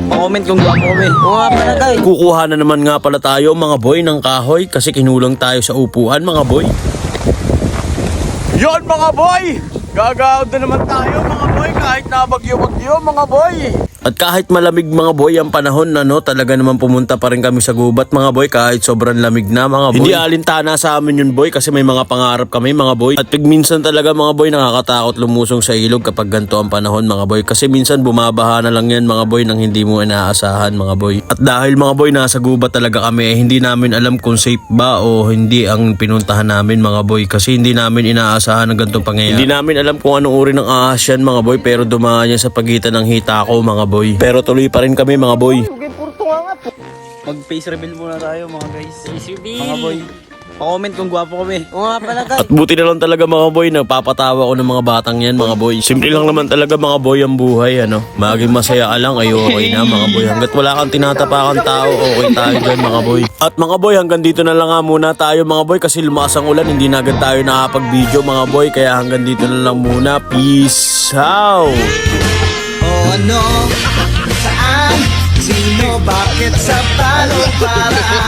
Pa-comment kung gwapo kami. Oo nga pala guys. Kukuha na naman nga pala tayo mga boy ng kahoy kasi kinulang tayo sa upuan mga boy. Yon mga boy! Gagawad na naman tayo mga boy kahit nabagyo-bagyo mga boy. At kahit malamig mga boy ang panahon talaga naman pumunta pa rin kami sa gubat mga boy kahit sobrang lamig na mga boy. Hindi alintana sa amin yun boy kasi may mga pangarap kami mga boy. At minsan talaga mga boy nakakatakot lumusong sa ilog kapag ganito ang panahon mga boy. Kasi minsan bumabaha na lang yan mga boy nang hindi mo inaasahan mga boy. At dahil mga boy nasa gubat talaga kami hindi namin alam kung safe ba o hindi ang pinuntahan namin mga boy. Kasi hindi namin inaasahan ng ganitong pangyayari. Hindi namin alam kung anong uri ng ahas yan mga boy pero dumaan yan sa pagitan ng hita ko mga boy. Pero tuloy pa rin kami mga boy. Mag face reveal muna tayo mga guys. Face reveal. Mga boy. Pa-comment kung gwapo kami. Oo nga pala guys. At buti na lang talaga mga boy, nagpapatawa ko ng mga batang yan mga boy. Simple lang naman talaga mga boy ang buhay Maging masaya ka lang ay okay na mga boy. Hanggat wala kang tinatapakan tao, okay tayo dyan mga boy. At mga boy, hanggang dito na lang nga muna tayo mga boy kasi lumakas ang ulan, hindi na agad tayo nakapag-video mga boy. Kaya hanggang dito na lang muna. Peace out! Ano? Saan? Sino? Bakit? Sa paano? Para?